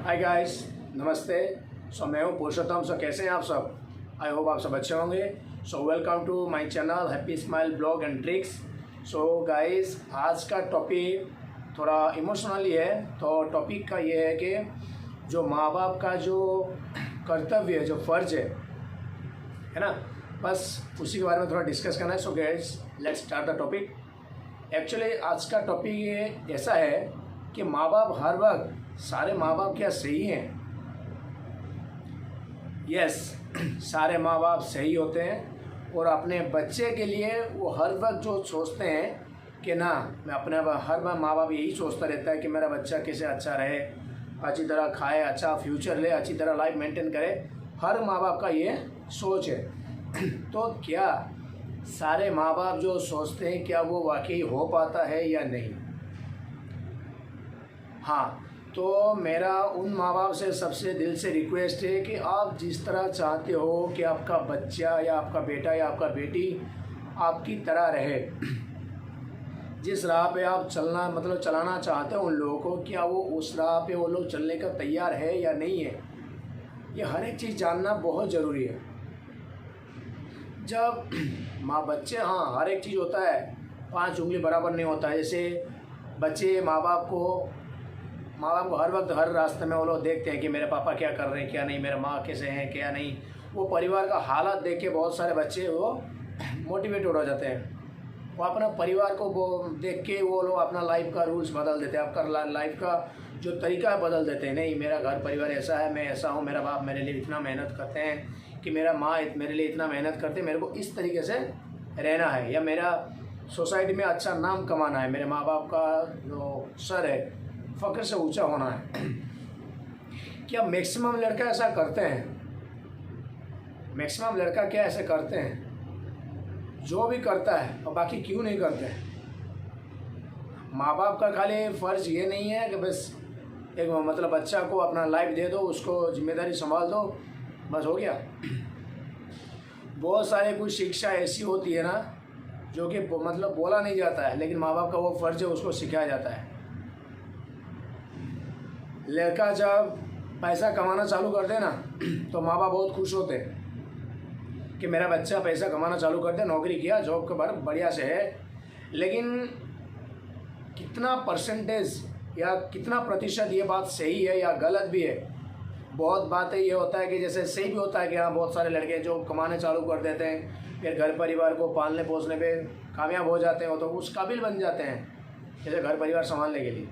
Hi guys, नमस्ते। मैं हूँ पुरुषोत्तम। कैसे हैं आप सब? आई होप आप सब अच्छे होंगे। Welcome to my channel happy smile blog and tricks. Guys, आज का टॉपिक थोड़ा इमोशनली है। तो टॉपिक का ये है कि जो माँ बाप का जो कर्तव्य है, जो फ़र्ज़ है ना, बस उसी के बारे में थोड़ा डिस्कस करना है। So guys, let's start the topic. Actually आज का टॉपिक ये ऐसा है कि माँ बाप हर वक्त, सारे माँ बाप क्या सही हैं? यस, सारे माँ बाप सही होते हैं और अपने बच्चे के लिए वो हर वक्त जो सोचते हैं कि ना, मैं अपने हर बार माँ बाप यही सोचता रहता है कि मेरा बच्चा कैसे अच्छा रहे, अच्छी तरह खाए, अच्छा फ्यूचर ले, अच्छी तरह लाइफ मेंटेन करे। हर माँ बाप का ये सोच है। तो क्या सारे माँ बाप जो सोचते हैं, क्या वो वाकई हो पाता है या नहीं? हाँ, तो मेरा उन माँ बाप से सबसे दिल से रिक्वेस्ट है कि आप जिस तरह चाहते हो कि आपका बच्चा या आपका बेटा या आपका बेटी आपकी तरह रहे, जिस राह पे आप चलाना चाहते हो उन लोगों को, क्या वो उस राह पे वो लोग चलने का तैयार है या नहीं है, ये हर एक चीज़ जानना बहुत ज़रूरी है। जब बच्चे, हाँ, हर एक चीज़ होता है, 5 उंगली बराबर नहीं होता है। जैसे बच्चे माँ बाप को हर वक्त हर रास्ते में वो लोग देखते हैं कि मेरे पापा क्या कर रहे हैं, क्या नहीं, मेरे माँ कैसे हैं, क्या नहीं। वो परिवार का हालात देख के बहुत सारे बच्चे वो मोटिवेट हो जाते हैं। वो अपना परिवार को देख के वो लोग अपना लाइफ का रूल्स बदल देते हैं, आपका लाइफ का जो तरीका है बदल देते हैं। नहीं, मेरा घर परिवार ऐसा है, मैं ऐसा हूँ, मेरा बाप मेरे लिए इतना मेहनत करते हैं, कि मेरा माँ मेरे लिए इतना मेहनत करते हैं, मेरे को इस तरीके से रहना है, या मेरा सोसाइटी में अच्छा नाम कमाना है, मेरे माँ बाप का जो सर है फ़ख्र से ऊंचा होना है। क्या मैक्सिमम लड़का ऐसा करते हैं? मैक्सिमम लड़का क्या ऐसे करते हैं? जो भी करता है, और बाकी क्यों नहीं करते हैं? माँ बाप का खाली फ़र्ज़ ये नहीं है कि बस एक बच्चा को अपना लाइफ दे दो, उसको जिम्मेदारी संभाल दो, बस हो गया। बहुत सारे कुछ शिक्षा ऐसी होती है ना, जो कि बोला नहीं जाता है, लेकिन माँ बाप का वो फ़र्ज़ है, उसको सिखाया जाता है। लड़का जब पैसा कमाना चालू कर दे ना, तो माँ बाप बहुत खुश होते हैं कि मेरा बच्चा पैसा कमाना चालू कर दे, नौकरी किया, जॉब के बारे बढ़िया से है। लेकिन कितना परसेंटेज या कितना प्रतिशत ये बात सही है या गलत भी है? बहुत बातें ये होता है कि जैसे सही भी होता है कि हाँ, बहुत सारे लड़के जो कमाने चालू कर देते हैं, फिर घर परिवार को पालने पोसने पे कामयाब हो जाते हैं, तो उस काबिल बन जाते हैं जैसे घर परिवार संभालने के लिए।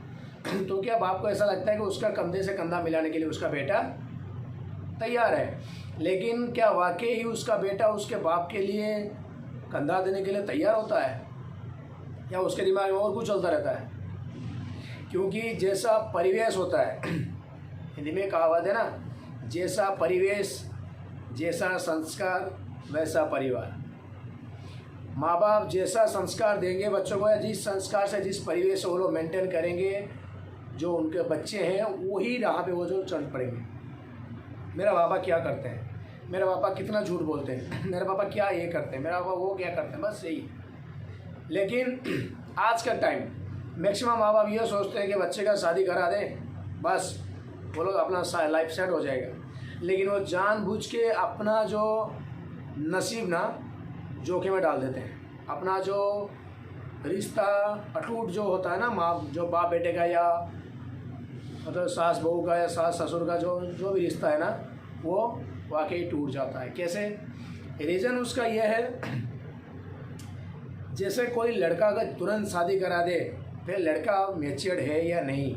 तो क्या बाप को ऐसा लगता है कि उसका कंधे से कंधा मिलाने के लिए उसका बेटा तैयार है? लेकिन क्या वाकई ही उसका बेटा उसके बाप के लिए कंधा देने के लिए तैयार होता है, या उसके दिमाग में और कुछ चलता रहता है? क्योंकि जैसा परिवेश होता है, हिंदी में कहावत है ना, जैसा परिवेश जैसा संस्कार वैसा परिवार। माँ बाप जैसा संस्कार देंगे बच्चों को, या जिस संस्कार से, जिस परिवेश से वो लोग मेंटेन करेंगे, जो उनके बच्चे हैं वही राह पे वो जो चल पड़ेंगे। मेरा पापा क्या करते हैं, मेरा पापा कितना झूठ बोलते हैं, मेरा पापा क्या ये करते हैं, मेरा पापा वो क्या करते हैं, बस यही। लेकिन आज का टाइम मैक्सिमम माँ बाप ये सोचते हैं कि बच्चे का शादी करा दें, बस वो लोग अपना लाइफ सेट हो जाएगा। लेकिन वो जानबूझ के अपना जो नसीब ना जोखिम में डाल देते हैं। अपना जो रिश्ता अटूट जो होता है ना, जो बाप बेटे का, या सास बहू का, या सास ससुर का जो भी रिश्ता है ना, वो वाकई टूट जाता है। कैसे? रीज़न उसका यह है, जैसे कोई लड़का अगर तुरंत शादी करा दे, फिर लड़का मैच्योर्ड है या नहीं।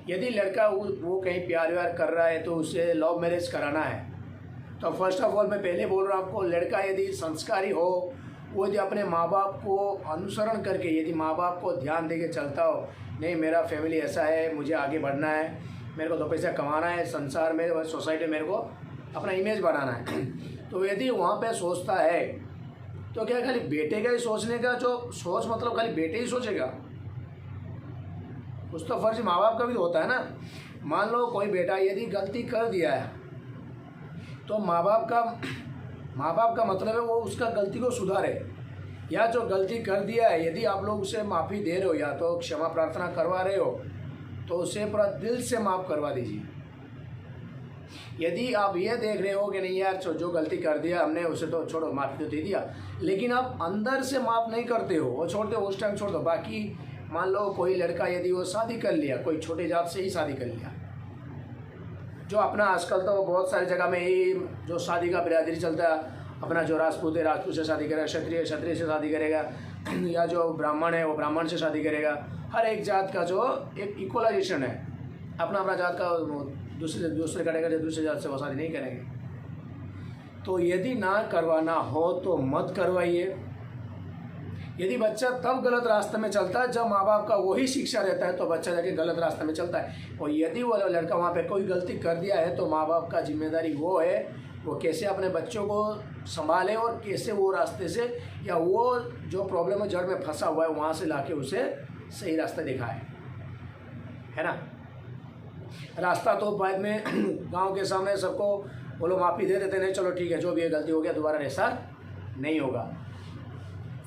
यदि लड़का वो कहीं प्यार व्यार कर रहा है तो उसे लव मैरिज कराना है, तो फर्स्ट ऑफ ऑल मैं पहले बोल रहा हूँ आपको, लड़का यदि संस्कारी हो, वो यदि अपने माँ बाप को अनुसरण करके, यदि माँ बाप को ध्यान देके चलता हो, नहीं मेरा फैमिली ऐसा है, मुझे आगे बढ़ना है, मेरे को 2 पैसा कमाना है, संसार में, सोसाइटी में मेरे को अपना इमेज बनाना है, तो यदि वहाँ पे सोचता है, तो क्या खाली बेटे का ही सोचने का जो सोच, खाली बेटे ही सोचेगा? कुछ तो फर्ज माँ बाप का भी होता है ना। मान लो कोई बेटा यदि गलती कर दिया है, तो माँ बाप का मतलब है वो उसका गलती को सुधारे, या जो गलती कर दिया है यदि आप लोग उसे माफ़ी दे रहे हो या तो क्षमा प्रार्थना करवा रहे हो, तो उसे पूरा दिल से माफ़ करवा दीजिए। यदि आप ये देख रहे हो कि नहीं यार जो गलती कर दिया हमने उसे तो छोड़ो, माफ़ी तो दे दिया, लेकिन आप अंदर से माफ़ नहीं करते हो, वो छोड़ दो, उस टाइम छोड़ दो। बाकी मान लो कोई लड़का यदि वो शादी कर लिया, कोई छोटे जात से ही शादी कर लिया, जो अपना आजकल तो बहुत सारी जगह में ही जो शादी का बिरादरी चलता है, अपना जो राजपूत है राजपूत से शादी करेगा, क्षत्रिय क्षत्रिय से शादी करेगा, या जो ब्राह्मण है वो ब्राह्मण से शादी करेगा। हर एक जात का जो एक इक्वलाइजेशन है, अपना अपना जात का दूसरे करेगा, जो दूसरे जात से वो शादी नहीं करेंगे। तो यदि ना करवाना हो तो मत करवाइए। यदि बच्चा तब गलत रास्ते में चलता है जब माँ बाप का वही शिक्षा रहता है, तो बच्चा जाके गलत रास्ते में चलता है। और यदि वो लड़का वहाँ पे कोई गलती कर दिया है तो माँ बाप का जिम्मेदारी वो है, वो कैसे अपने बच्चों को संभाले और कैसे वो रास्ते से, या वो जो प्रॉब्लम में जड़ में फंसा हुआ है वहाँ से लाके उसे सही रास्ता दिखाए, है ना। रास्ता तो बाद में गांव के सामने सबको बोलो माफ़ी दे देते, नहीं चलो ठीक है जो भी है गलती हो गया, दोबारा ऐसा नहीं होगा।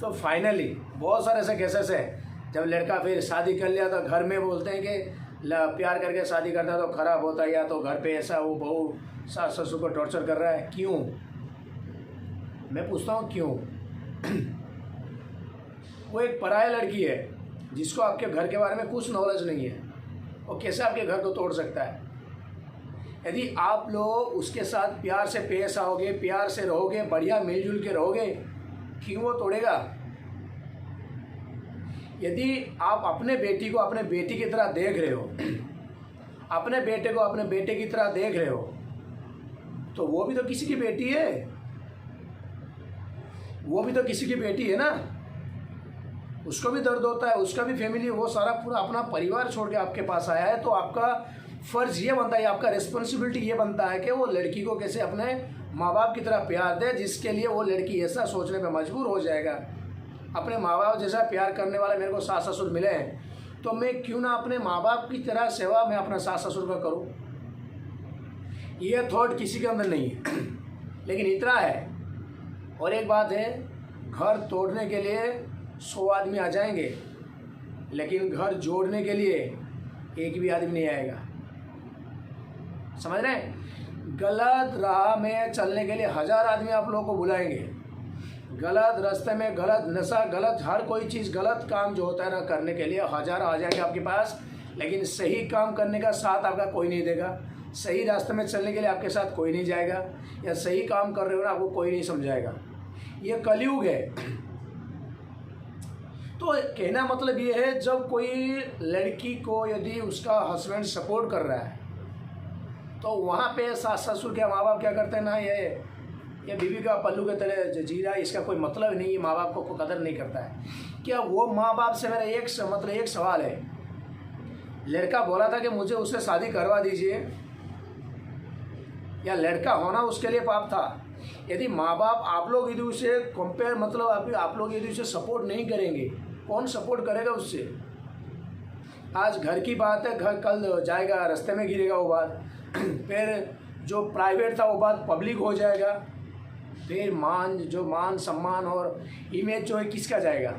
तो फाइनली बहुत सारे ऐसे केसेस हैं जब लड़का फिर शादी कर लिया तो घर में बोलते हैं कि प्यार करके शादी करता है तो ख़राब होता है, या तो घर पे ऐसा वो बहू सास ससुर को टॉर्चर कर रहा है। क्यों? मैं पूछता हूँ क्यों? वो एक पराया लड़की है जिसको आपके घर के बारे में कुछ नॉलेज नहीं है, वो कैसे आपके घर को तोड़ सकता है? यदि आप लोग उसके साथ प्यार से पेश आओगे, प्यार से रहोगे, बढ़िया मिलजुल के रहोगे, क्यों वो तोड़ेगा? यदि आप अपने बेटी को अपने बेटी की तरह देख रहे हो, अपने बेटे को अपने बेटे की तरह देख रहे हो, तो वो भी तो किसी की बेटी है, वो भी तो किसी की बेटी है ना। उसको भी दर्द होता है, उसका भी फैमिली, वो सारा पूरा अपना परिवार छोड़ के आपके पास आया है। तो आपका फ़र्ज़ ये बनता है, आपका रिस्पॉन्सिबिलिटी ये बनता है कि वो लड़की को कैसे अपने माँ बाप की तरह प्यार दे, जिसके लिए वो लड़की ऐसा सोचने पे मजबूर हो जाएगा, अपने माँ बाप जैसा प्यार करने वाला मेरे को सास ससुर मिले हैं तो मैं क्यों ना अपने माँ बाप की तरह सेवा मैं अपना सास ससुर का करूँ। ये थॉट किसी के अंदर नहीं है, लेकिन इतना है। और एक बात है, घर तोड़ने के लिए 100 आदमी आ जाएंगे, लेकिन घर जोड़ने के लिए एक भी आदमी नहीं आएगा। समझ रहे हैं? गलत राह में चलने के लिए 1000 आदमी आप लोगों को बुलाएंगे, गलत रास्ते में, गलत नशा, गलत हर कोई चीज़, गलत काम जो होता है ना करने के लिए 1000 आ जाएंगे आपके पास, लेकिन सही काम करने का साथ आपका कोई नहीं देगा। सही रास्ते में चलने के लिए आपके साथ कोई नहीं जाएगा, या सही काम कर रहे हो ना आपको कोई नहीं समझाएगा। ये कलयुग है। तो कहना मतलब ये है, जब कोई लड़की को यदि उसका हस्बैंड सपोर्ट कर रहा है तो वहाँ पे सास ससुर के माँ बाप क्या करते हैं ना, ये बीवी का पल्लू के तरह जी रहा है, इसका कोई मतलब नहीं है, माँ बाप को कदर नहीं करता है। क्या वो माँ बाप से मेरा एक सवाल है, लड़का बोला था कि मुझे उससे शादी करवा दीजिए, या लड़का होना उसके लिए पाप था? यदि माँ बाप आप लोग यदि उसे कंपेयर मतलब आप लोग यदि उसे सपोर्ट नहीं करेंगे, कौन सपोर्ट करेगा उससे? आज घर की बात है, घर कल जाएगा रास्ते में गिरेगा वो बात, फिर जो प्राइवेट था वो बात पब्लिक हो जाएगा, फिर मान सम्मान और इमेज जो है किसका जाएगा?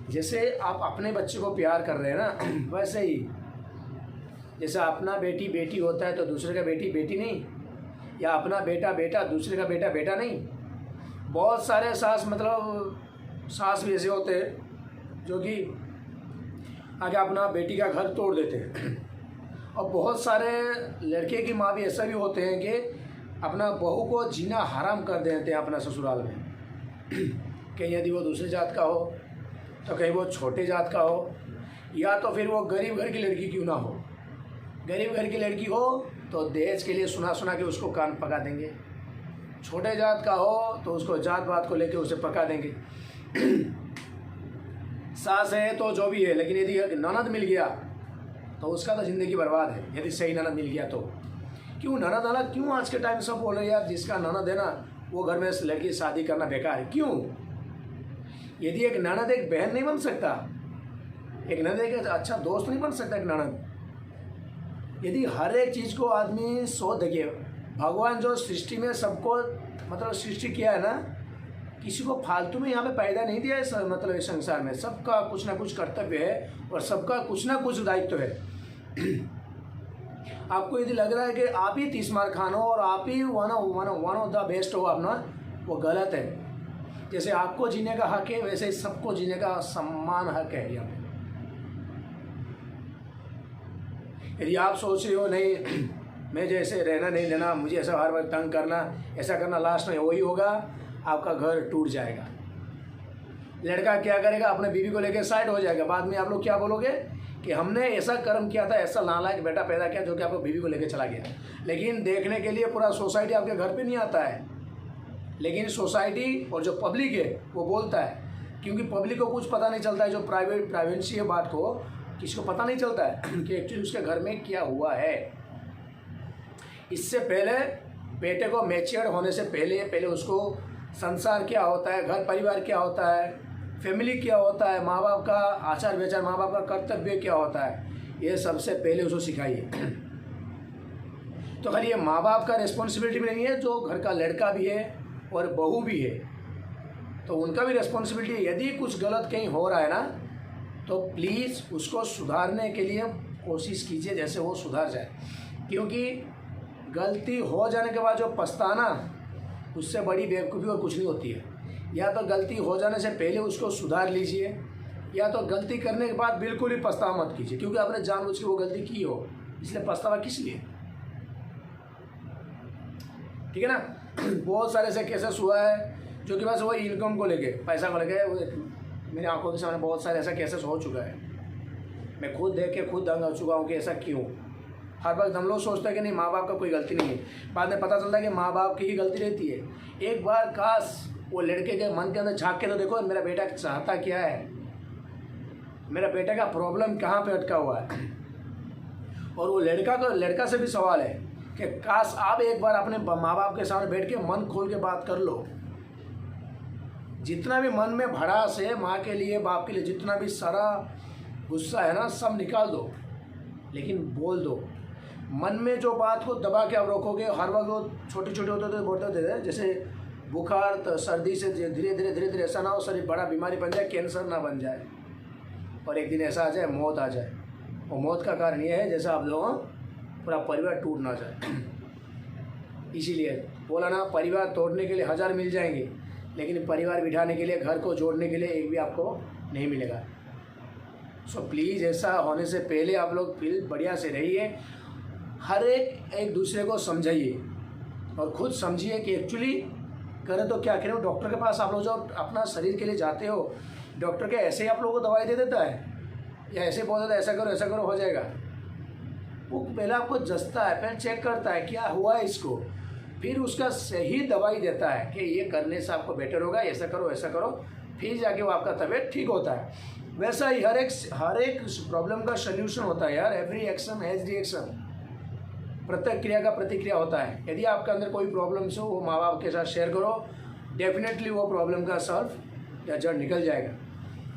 जैसे आप अपने बच्चे को प्यार कर रहे हैं ना, वैसे ही जैसे अपना बेटी बेटी होता है तो दूसरे का बेटी बेटी नहीं, या अपना बेटा बेटा दूसरे का बेटा बेटा नहीं। बहुत सारे सास भी ऐसे होते हैं जो कि आगे अपना बेटी का घर तोड़ देते हैं, और बहुत सारे लड़के की माँ भी ऐसा भी होते हैं कि अपना बहू को जीना हराम कर देते हैं अपना ससुराल में। कहीं यदि वो दूसरे जात का हो तो कहीं वो छोटे जात का हो, या तो फिर वो गरीब घर की लड़की क्यों ना हो। गरीब घर की लड़की हो तो दहेज के लिए सुना के उसको कान पका देंगे, छोटे जात का हो तो उसको जात बात को लेके उसे पका देंगे। सास है तो जो भी है, लेकिन यदि ननद मिल गया तो उसका तो ज़िंदगी बर्बाद है। यदि सही ननद मिल गया तो क्यों ननद क्यों आज के टाइम सब बोल रहे हैं यार जिसका ननद है ना वो घर में लड़की शादी करना बेकार है। क्यों? यदि एक ननद एक बहन नहीं बन सकता, एक ननद एक अच्छा दोस्त नहीं बन सकता एक ननद? यदि हर एक चीज़ को आदमी सोच, देखिए भगवान जो सृष्टि में सबको सृष्टि किया है ना, किसी को फालतू में यहाँ पे पैदा नहीं दिया है। इस संसार में सबका कुछ ना कुछ कर्तव्य है और सबका कुछ ना कुछ दायित्व है। आपको यदि लग रहा है कि आप ही 30 मार खान हो और आप ही वन ऑफ द बेस्ट हो अपना, वो गलत है। जैसे आपको जीने का हक है वैसे ही सबको जीने का समान हक है यहाँ पे। यदि आप सोच रहे हो नहीं मैं जैसे रहना नहीं देना, मुझे ऐसा हर वक्त तंग करना, ऐसा करना, लास्ट में वही होगा, आपका घर टूट जाएगा। लड़का क्या करेगा, अपने बीवी को लेकर साइड हो जाएगा। बाद में आप लोग क्या बोलोगे कि हमने ऐसा कर्म किया था, ऐसा नालायक बेटा पैदा किया जो कि आपको बीवी को लेकर चला गया। लेकिन देखने के लिए पूरा सोसाइटी आपके घर पे नहीं आता है, लेकिन सोसाइटी और जो पब्लिक है वो बोलता है, क्योंकि पब्लिक को कुछ पता नहीं चलता है। जो प्राइवेसी है बात को किसी को पता नहीं चलता है कि एक्चुअली उसके घर में क्या हुआ है। इससे पहले बेटे को मैच्योर होने से पहले उसको संसार क्या होता है, घर परिवार क्या होता है, फैमिली क्या होता है, माँ बाप का आचार विचार, माँ बाप का कर्तव्य क्या होता है, ये सबसे पहले उसको सिखाइए। तो खाली ये माँ बाप का रिस्पॉन्सिबिलिटी भी नहीं है, जो घर का लड़का भी है और बहू भी है तो उनका भी रिस्पॉन्सिबिलिटी है। यदि कुछ गलत कहीं हो रहा है ना तो प्लीज़ उसको सुधारने के लिए कोशिश कीजिए जैसे वो सुधार जाए, क्योंकि गलती हो जाने के बाद जो पछताना, उससे बड़ी बेवकूफ़ी और कुछ नहीं होती है। या तो गलती हो जाने से पहले उसको सुधार लीजिए, या तो गलती करने के बाद बिल्कुल ही पछतावा मत कीजिए, क्योंकि आपने जानबूझ के वो गलती की हो, इसलिए पछतावा किस लिए। ठीक है ना। बहुत सारे ऐसे केसेस हुआ है जो कि बस वही इनकम को लेके, पैसा को लेके, मेरी आंखों के सामने बहुत सारे ऐसा केसेस हो चुका है। मैं खुद देख के खुद दंग हो चुका हूँ कि ऐसा क्यों। हर वक्त हम लोग सोचते हैं कि नहीं माँ बाप का कोई गलती नहीं है, बाद में पता चलता है कि माँ बाप की ही गलती रहती है। एक बार काश वो लड़के के मन के अंदर झाँक के तो देखो मेरा बेटा चाहता क्या है, मेरा बेटे का प्रॉब्लम कहाँ पे अटका हुआ है। और वो लड़का से भी सवाल है कि काश आप एक बार अपने माँ बाप के सामने बैठ के मन खोल के बात कर लो। जितना भी मन में भड़ास है माँ के लिए, बाप के लिए, जितना भी सारा गुस्सा है ना, सब निकाल दो, लेकिन बोल दो। मन में जो बात को दबा के आप रोकोगे, हर वक्त वो छोटे छोटे होते बोलते जैसे बुखार तो सर्दी से धीरे धीरे ऐसा ना हो शरीर बड़ा बीमारी बन जाए, कैंसर ना बन जाए और एक दिन ऐसा आ जाए मौत आ जाए। और मौत का कारण ये है जैसा आप लोगों पूरा परिवार टूट ना जाए। इसीलिए बोला ना, परिवार तोड़ने के लिए 1000 मिल जाएंगे, लेकिन परिवार बिठाने के लिए, घर को जोड़ने के लिए एक भी आपको नहीं मिलेगा। सो प्लीज़ ऐसा होने से पहले आप लोग फिर बढ़िया से रहिए, हर एक दूसरे को समझाइए और खुद समझिए कि एक्चुअली करें तो क्या करें। डॉक्टर के पास आप लोग जो अपना शरीर के लिए जाते हो, डॉक्टर के ऐसे ही आप लोगों को दवाई दे देता है या ऐसे बोल देता है ऐसा करो हो जाएगा। वो पहले आपको जसता है, फिर चेक करता है क्या हुआ है इसको, फिर उसका सही दवाई देता है कि ये करने से आपको बेटर होगा, ऐसा करो, फिर जाके वो आपका तबीयत ठीक होता है। वैसा ही हर एक प्रॉब्लम का सल्यूशन होता है यार। एवरी एक्शन हैज़ रिएक्शन, प्रत्येक क्रिया का प्रतिक्रिया होता है। यदि आपके अंदर कोई प्रॉब्लम्स हो वो माँ बाप के साथ शेयर करो, डेफिनेटली वो प्रॉब्लम का सॉल्व या जड़ निकल जाएगा।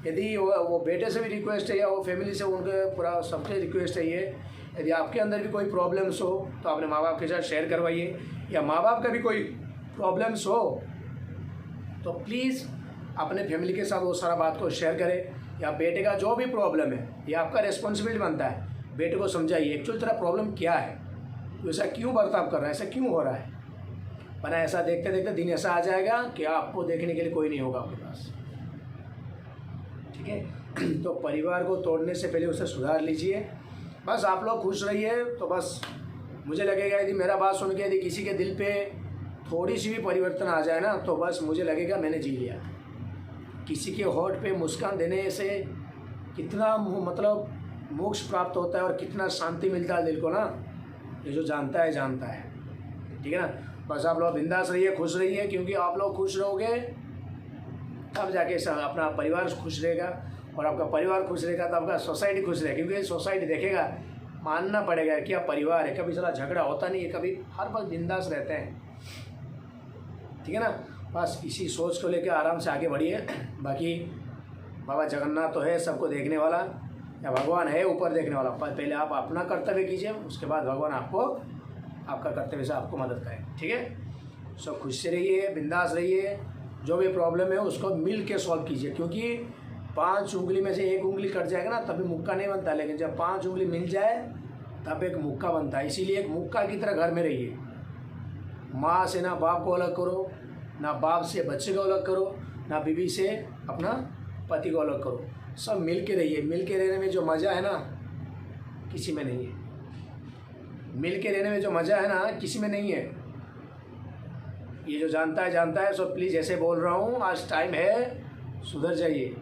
यदि वो बेटे से भी रिक्वेस्ट है या वो फैमिली से उनके पूरा सबसे रिक्वेस्ट है ये, यदि आपके अंदर भी कोई प्रॉब्लम्स हो तो अपने माँ बाप के साथ शेयर करवाइए, या माँ बाप का भी कोई प्रॉब्लम्स हो तो प्लीज़ अपने फैमिली के साथ वो सारा बात को शेयर करें। या बेटे का जो भी प्रॉब्लम है ये आपका रिस्पॉन्सिबिलिटी बनता है, बेटे को समझाइए एक्चुअली तेरा प्रॉब्लम क्या है, तो ऐसा क्यों बर्ताव कर रहा है, ऐसा क्यों हो रहा है। वरना ऐसा देखते देखते दिन ऐसा आ जाएगा कि आपको देखने के लिए कोई नहीं होगा आपके पास। ठीक है। तो परिवार को तोड़ने से पहले उसे सुधार लीजिए। बस आप लोग खुश रहिए तो बस मुझे लगेगा, यदि मेरा बात सुन के यदि किसी के दिल पे थोड़ी सी भी परिवर्तन आ जाए ना तो बस मुझे लगेगा मैंने जी लिया। किसी के होठ पे मुस्कान देने से कितना मतलब मोक्ष प्राप्त होता है और कितना शांति मिलता है दिल को ना, ये जो जानता है। ठीक है ना। बस आप लोग बिंदास रहिए, खुश रहिए, क्योंकि आप लोग खुश रहोगे तब जाके अपना परिवार खुश रहेगा, और आपका परिवार खुश रहेगा तो आपका सोसाइटी खुश रहेगा, क्योंकि सोसाइटी देखेगा, मानना पड़ेगा कि आप परिवार है, कभी सारा झगड़ा होता नहीं है, कभी हर वक्त बिंदास रहते हैं। ठीक है ना। बस इसी सोच को लेकर आराम से आगे बढ़िए। बाकी बाबा जगन्नाथ तो है सबको देखने वाला, या भगवान है ऊपर देखने वाला। पहले आप अपना कर्तव्य कीजिए, उसके बाद भगवान आपको आपका कर्तव्य से आपको मदद करें। ठीक है। सब खुश से रहिए, बिंदास रहिए, जो भी प्रॉब्लम है उसको मिल के सॉल्व कीजिए, क्योंकि 5 उंगली में से 1 उंगली कट जाएगा ना तभी मुक्का नहीं बनता, लेकिन जब 5 उंगली मिल जाए तब एक मुक्का बनता है। इसीलिए एक मुक्का की तरह घर में रहिए। माँ से ना बाप को अलग करो, ना बाप से बच्चे को अलग करो, ना बीवी से अपना पति को अलग करो। सब मिल के रहिए। मिल के रहने में जो मज़ा है ना किसी में नहीं है। मिल के रहने में जो मज़ा है ना किसी में नहीं है। ये जो जानता है। सो प्लीज़ ऐसे बोल रहा हूँ, आज टाइम है, सुधर जाइए।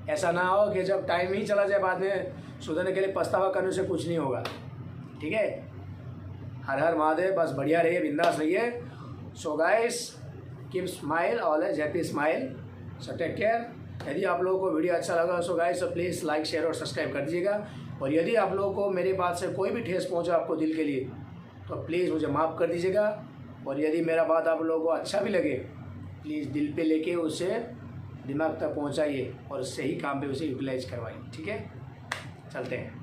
ऐसा ना हो कि जब टाइम ही चला जाए बाद में सुधरने के लिए पछतावा करने से कुछ नहीं होगा। ठीक है, हर हर महादेव। बस बढ़िया रहिए, बिंदास रहिए। So guys keep smile, always happy smile. So take care. यदि आप लोगों को वीडियो अच्छा लगा so guys please like share और सब्सक्राइब कर दीजिएगा। और यदि आप लोगों को मेरी बात से कोई भी ठेस पहुंचा आपको दिल के लिए तो प्लीज़ मुझे माफ़ कर दीजिएगा। और यदि मेरा बात आप लोगों को अच्छा भी लगे प्लीज़ दिल पे लेके उसे दिमाग तक पहुंचाइए और सही काम पे उसे यूटिलाइज करवाइए। ठीक है, चलते हैं।